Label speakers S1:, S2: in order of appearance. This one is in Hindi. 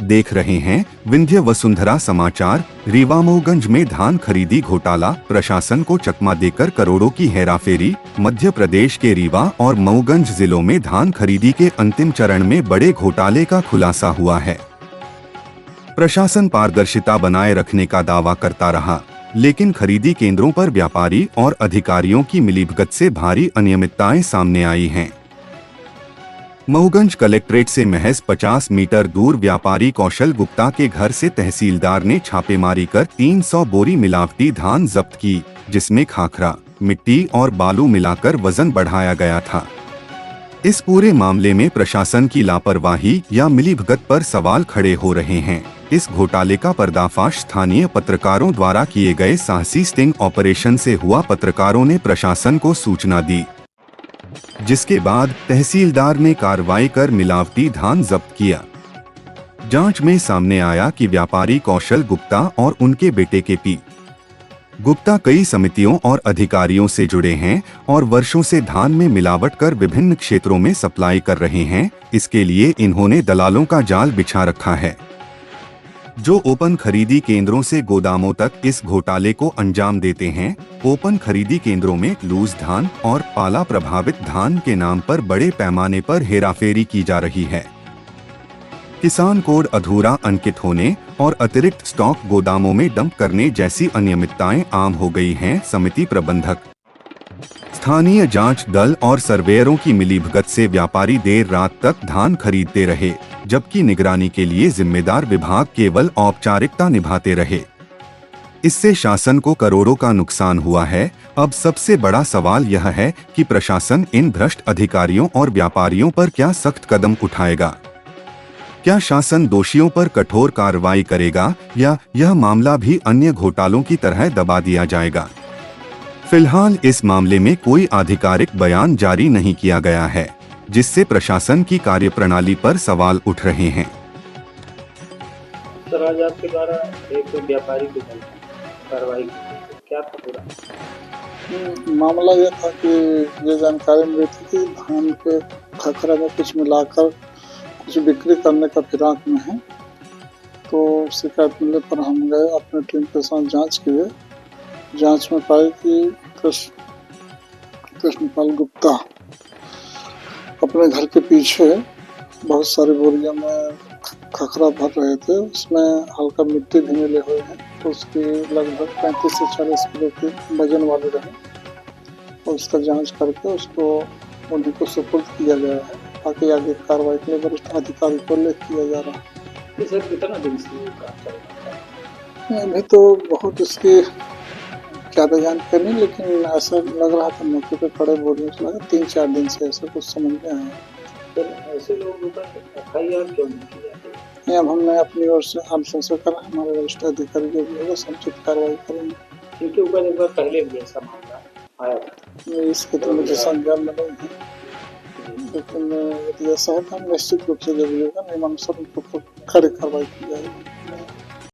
S1: देख रहे हैं विंध्य वसुंधरा समाचार। रीवा मऊगंज में धान खरीदी घोटाला, प्रशासन को चकमा देकर करोड़ों की हेराफेरी। मध्य प्रदेश के रीवा और मऊगंज जिलों में धान खरीदी के अंतिम चरण में बड़े घोटाले का खुलासा हुआ है। प्रशासन पारदर्शिता बनाए रखने का दावा करता रहा, लेकिन खरीदी केंद्रों पर व्यापारी और अधिकारियों की मिलीभगत से भारी अनियमितताएं सामने आई हैं। मऊगंज कलेक्ट्रेट से महज 50 मीटर दूर व्यापारी कौशल गुप्ता के घर से तहसीलदार ने छापेमारी कर 300 बोरी मिलावटी धान जब्त की, जिसमें खाखरा, मिट्टी और बालू मिलाकर वजन बढ़ाया गया था। इस पूरे मामले में प्रशासन की लापरवाही या मिलीभगत पर सवाल खड़े हो रहे हैं। इस घोटाले का पर्दाफाश स्थानीय पत्रकारों द्वारा किए गए साहसी स्टिंग ऑपरेशन से हुआ। पत्रकारों ने प्रशासन को सूचना दी, जिसके बाद तहसीलदार ने कार्रवाई कर मिलावटी धान जब्त किया। जांच में सामने आया कि व्यापारी कौशल गुप्ता और उनके बेटे के पी गुप्ता कई समितियों और अधिकारियों से जुड़े हैं और वर्षों से धान में मिलावट कर विभिन्न क्षेत्रों में सप्लाई कर रहे हैं। इसके लिए इन्होंने दलालों का जाल बिछा रखा है, जो ओपन खरीदी केंद्रों से गोदामों तक इस घोटाले को अंजाम देते हैं। ओपन खरीदी केंद्रों में लूज धान और पाला प्रभावित धान के नाम पर बड़े पैमाने पर हेराफेरी की जा रही है। किसान कोड अधूरा अंकित होने और अतिरिक्त स्टॉक गोदामों में डंप करने जैसी अनियमितताएं आम हो गई हैं। समिति प्रबंधक, स्थानीय जांच दल और सर्वेयरों की मिलीभगत से व्यापारी देर रात तक धान खरीदते रहे, जबकि निगरानी के लिए जिम्मेदार विभाग केवल औपचारिकता निभाते रहे। इससे शासन को करोड़ों का नुकसान हुआ है। अब सबसे बड़ा सवाल यह है कि प्रशासन इन भ्रष्ट अधिकारियों और व्यापारियों पर क्या सख्त कदम उठाएगा। क्या शासन दोषियों पर कठोर कार्रवाई करेगा या यह मामला भी अन्य घोटालों की तरह दबा दिया जाएगा। फिलहाल इस मामले में कोई आधिकारिक बयान जारी नहीं किया गया है, जिससे प्रशासन की कार्यप्रणाली पर सवाल उठ रहे हैं।
S2: सर, आज आपके द्वारा एक व्यापारी के कार्रवाई क्या था पूरा
S3: मामला? यह था कि ये जानकारी मिली थी कि धान के खखरा में कुछ मिलाकर कुछ बिक्री करने का फिराक में है। तो शिकायत मिलने पर हम गए, अपने टीम के साथ जांच किए। जांच में पाई कि कृष्णपाल गुप्ता अपने घर के पीछे बहुत सारी बोरियों में खखरा भर रहे थे। उसमें हल्का मिट्टी भी मिले हुए हैं। तो उसकी लगभग 35 से 40 किलो की वजन वाली रहे और उसका जांच करके उसको उन्हीं को सुपुर्द किया गया है, ताकि आगे कार्रवाई के लिए वरिष्ठ अधिकारी को लेख किया जा रहा है।
S2: सर, कितना दिन से काम चल रहा है?
S3: अभी तो बहुत उसकी ज़्यादा जानकारी नहीं, लेकिन ऐसा लग रहा था मौके पे खड़े बोलने से लगा 3-4 दिन से ऐसा कुछ समझ में आया।
S2: तो ऐसे लोगों पर FIR क्यों नहीं की जाती?
S3: अब हमने अपनी ओर से अनुशंसा करा, हमारे वरिष्ठ अधिकारी जो भी होगा समुचित कार्रवाई करेंगे।
S2: इनके ऊपर एक बार पहले भी ऐसा मामला आया था।
S3: इसके तो मुझे संज्ञान में नहीं है, लेकिन यदि ऐसा है तो हम निश्चित रूप से जब भी होगा नियमानुसार उनके ऊपर कड़ी कार्रवाई की जाएगी।